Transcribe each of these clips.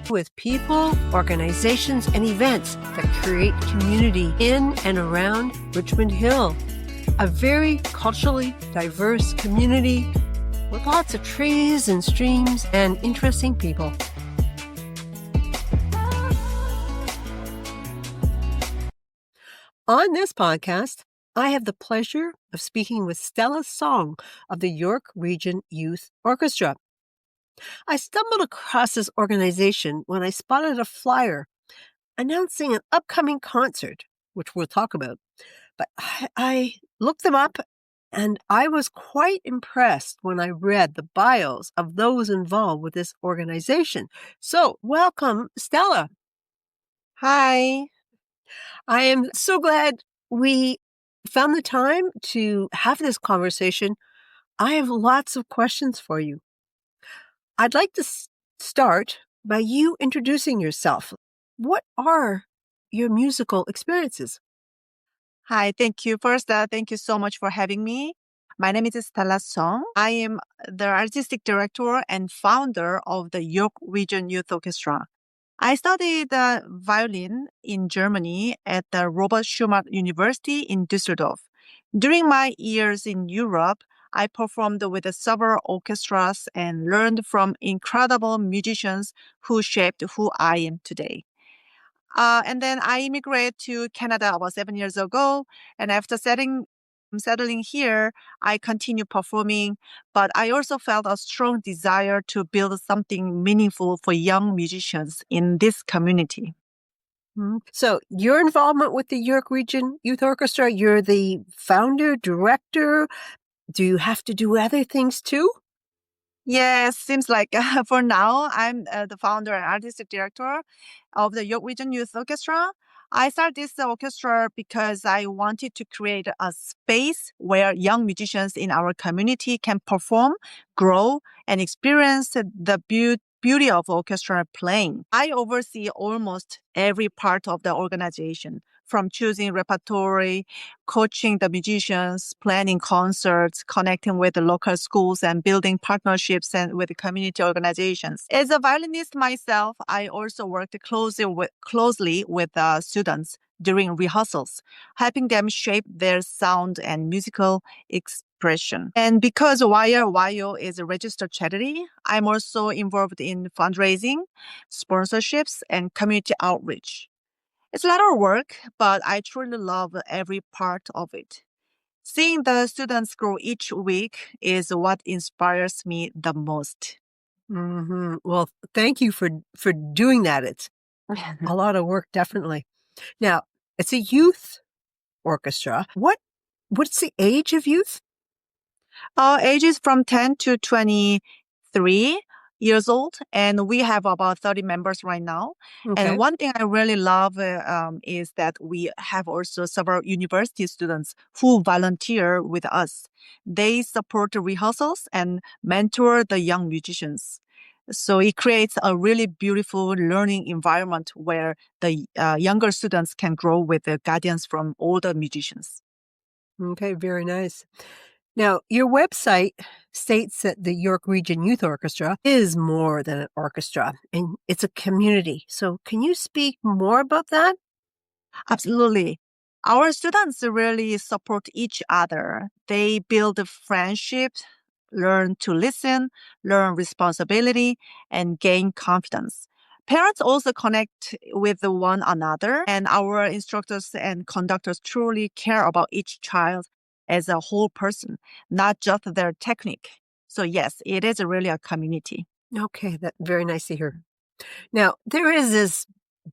with people, organizations, and events that create community in and around Richmond Hill. A very culturally diverse community with lots of trees and streams and interesting people. On this podcast, I have the pleasure of speaking with Stella Song of the York Region Youth Orchestra. I stumbled across this organization when I spotted a flyer announcing an upcoming concert, which we'll talk about. But I looked them up, and I was quite impressed when I read the bios of those involved with this organization. So, welcome, Stella. Hi. I am so glad we found the time to have this conversation. I have lots of questions for you. I'd like to start by you introducing yourself. What are your musical experiences? Hi, thank you. First, thank you so much for having me. My name is Stella Song. I am the artistic director and founder of the York Region Youth Orchestra. I studied violin in Germany at the Robert Schumann University in Düsseldorf. During my years in Europe, I performed with several orchestras and learned from incredible musicians who shaped who I am today. And then I immigrated to Canada about 7 years ago. And after settling here, I continue performing, but I also felt a strong desire to build something meaningful for young musicians in this community. So your involvement with the York Region Youth Orchestra, you're the founder, director. Do you have to do other things too? Yes, seems like for now, I'm the founder and artistic director of the York Region Youth Orchestra. I started this orchestra because I wanted to create a space where young musicians in our community can perform, grow, and experience the beauty of orchestra playing. I oversee almost every part of the organization, from choosing repertory, coaching the musicians, planning concerts, connecting with the local schools, and building partnerships with community organizations. As a violinist myself, I also worked closely with students during rehearsals, helping them shape their sound and musical expression. And because YRYO is a registered charity, I'm also involved in fundraising, sponsorships, and community outreach. It's a lot of work, but I truly love every part of it. Seeing the students grow each week is what inspires me the most. Well, thank you for doing that. It's a lot of work, definitely. Now, it's a youth orchestra. What's the age of youth? Ages from 10 to 23 years old, and we have about 30 members right now. Okay. And one thing I really love is that we have also several university students who volunteer with us. They support the rehearsals and mentor the young musicians. So it creates a really beautiful learning environment where the younger students can grow with the guidance from older musicians. Okay, very nice. Now, your website states that the York Region Youth Orchestra is more than an orchestra, and it's a community. So can you speak more about that? Absolutely. Our students really support each other. They build friendships, learn to listen, learn responsibility, and gain confidence. Parents also connect with one another, and our instructors and conductors truly care about each child as a whole person, not just their technique. So yes, it is really a community. Okay, that's very nice to hear. Now, there is this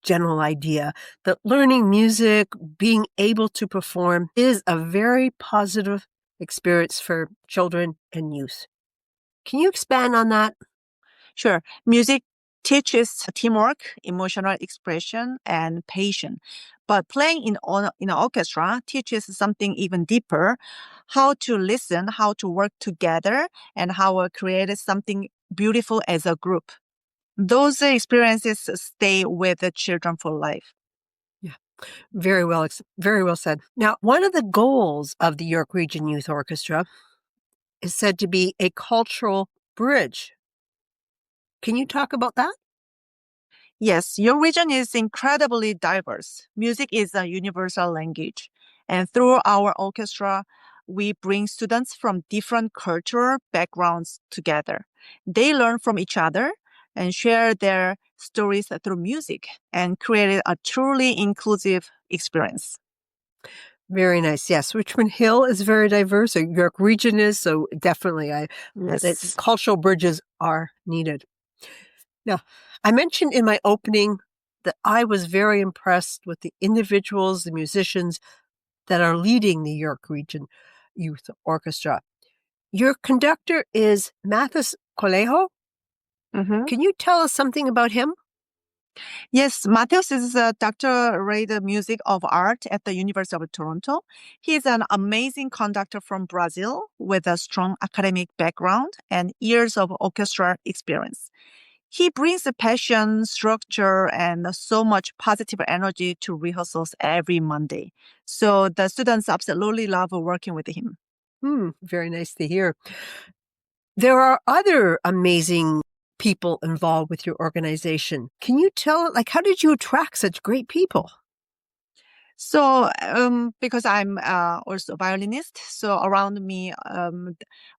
general idea that learning music, being able to perform, is a very positive experience for children and youth. Can you expand on that? Sure. Music teaches teamwork, emotional expression, and patience. But playing in an orchestra teaches something even deeper, how to listen, how to work together, and how to create something beautiful as a group. Those experiences stay with the children for life. Yeah, very well said. Now, one of the goals of the York Region Youth Orchestra is said to be a cultural bridge. Can you talk about that? Yes, your region is incredibly diverse. Music is a universal language. And through our orchestra, we bring students from different cultural backgrounds together. They learn from each other and share their stories through music and create a truly inclusive experience. Very nice. Yes, Richmond Hill is very diverse. York Region is, so definitely Yes. cultural bridges are needed. Now, I mentioned in my opening that I was very impressed with the individuals, the musicians that are leading the York Region Youth Orchestra. Your conductor is Mathis Colejo. Mhm. Can you tell us something about him? Yes, Mateus is a doctorate music of art at the University of Toronto. He is an amazing conductor from Brazil with a strong academic background and years of orchestra experience. He brings a passion, structure, and so much positive energy to rehearsals every Monday. So the students absolutely love working with him. Very nice to hear. There are other amazing people involved with your organization. Can you tell, how did you attract such great people? So, because I'm also a violinist, so around me,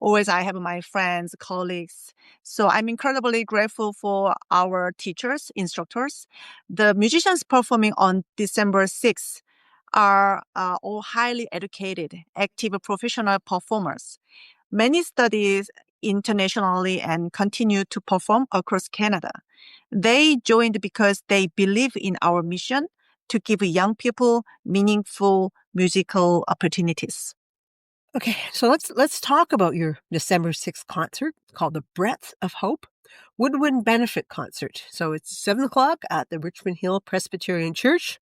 always I have my friends, colleagues. So I'm incredibly grateful for our teachers, instructors. The musicians performing on December 6th are all highly educated, active professional performers. Many studies internationally and continue to perform across Canada. They joined because they believe in our mission to give young people meaningful musical opportunities. Okay, so let's talk about your December 6th concert called the Breath of Hope Woodwind Benefit Concert. So it's 7 o'clock at the Richmond Hill Presbyterian Church.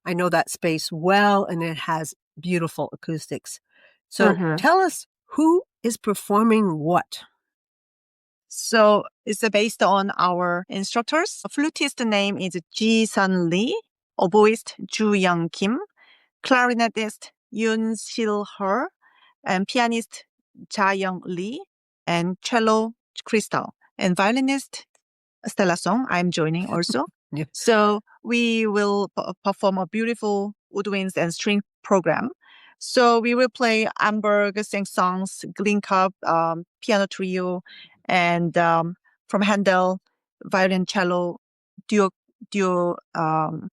I know that space well, and it has beautiful acoustics. So Mhm. tell us, who is performing what? So it's based on our instructors. Flutist name is Ji Sun Lee, oboist Ju Young Kim, clarinetist Yoon Sil Her, and pianist Ja Young Lee, and cello Crystal, and violinist Stella Song. I'm joining also. Yeah. So we will perform a beautiful woodwinds and string program. So we will play Amberg sing songs, Green Cup, piano trio, and from Handel, violin cello duo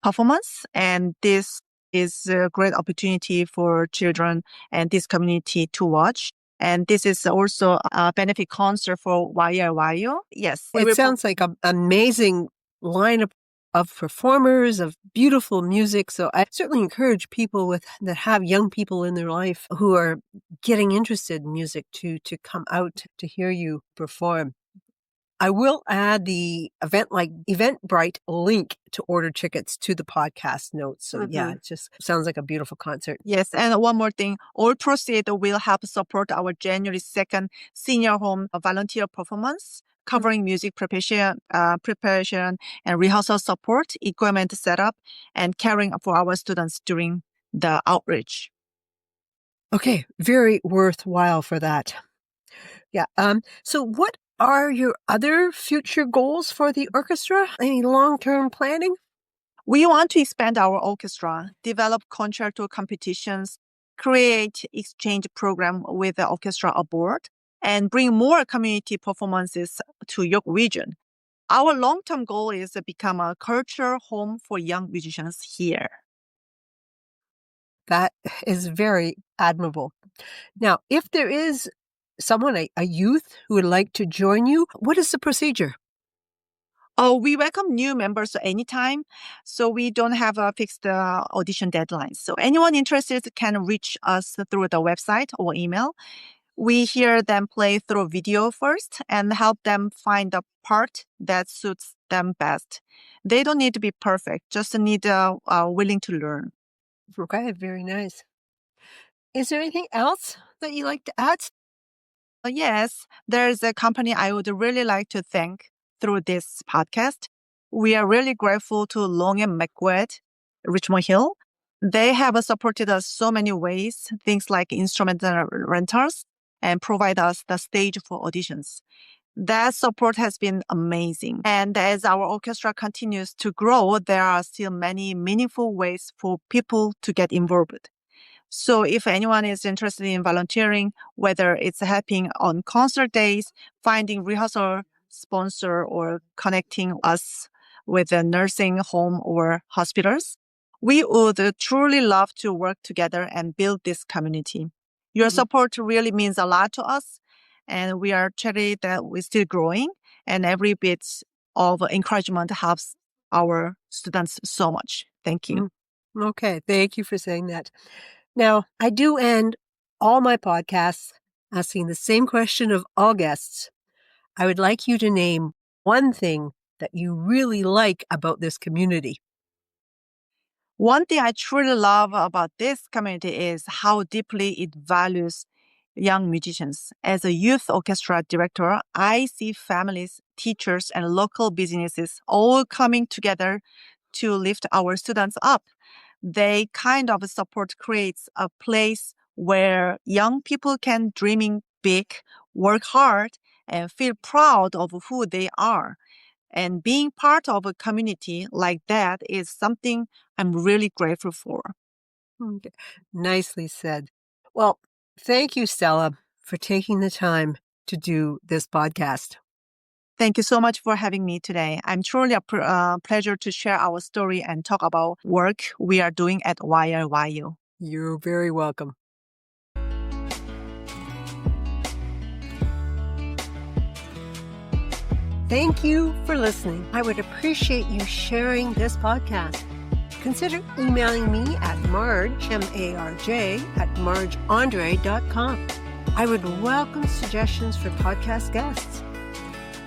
performance. And this is a great opportunity for children and this community to watch. And this is also a benefit concert for yryorche. Yes, we It will. sounds like an amazing lineup of performers, of beautiful music. So I certainly encourage people that have young people in their life who are getting interested in music to come out to hear you perform. I will add the Eventbrite link to order tickets to the podcast notes. So yeah, Mhm. it just sounds like a beautiful concert. Yes, and one more thing, all proceeds will help support our January 2nd senior home volunteer performance, covering music preparation and rehearsal support, equipment setup, and caring for our students during the outreach. Okay, very worthwhile for that. Yeah. So what are your other future goals for the orchestra? Any long-term planning? We want to expand our orchestra, develop concerto competitions, create exchange program with the orchestra abroad, and bring more community performances to York region. Our long-term goal is to become a culture home for young musicians here. That is very admirable. Now, if there is someone, a youth who would like to join you, what is the procedure? Oh, we welcome new members anytime, so we don't have a fixed audition deadline. So anyone interested can reach us through the website or email. We hear them play through video first and help them find the part that suits them best. They don't need to be perfect, just need willing to learn. Okay, very nice. Is there anything else that you like to add? Yes, there's a company I would really like to thank through this podcast. We are really grateful to Long and McQuaid, Richmond Hill. They have supported us so many ways, things like instrumental rentals and provide us the stage for auditions. That support has been amazing. And as our orchestra continues to grow, there are still many meaningful ways for people to get involved. So if anyone is interested in volunteering, whether it's helping on concert days, finding rehearsal sponsor, or connecting us with a nursing home or hospitals, we would truly love to work together and build this community. Your Mhm. support really means a lot to us, and we are cheery that we're still growing, and every bit of encouragement helps our students so much. Thank you. Mm. Okay, thank you for saying that. Now, I do end all my podcasts asking the same question of all guests. I would like you to name one thing that you really like about this community. One thing I truly love about this community is how deeply it values young musicians. As a youth orchestra director, I see families, teachers, and local businesses all coming together to lift our students up. They kind of support creates a place where young people can dreaming big, work hard, and feel proud of who they are. And being part of a community like that is something I'm really grateful for. Okay. Nicely said. Well, thank you, Stella, for taking the time to do this podcast. Thank you so much for having me today. I'm truly a pleasure to share our story and talk about work we are doing at yryorche. You're very welcome. Thank you for listening. I would appreciate you sharing this podcast. Consider emailing me at Marj, M-A-R-J, at marjandre.com. I would welcome suggestions for podcast guests.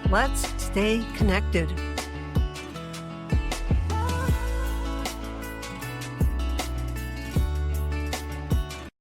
Let's stay connected.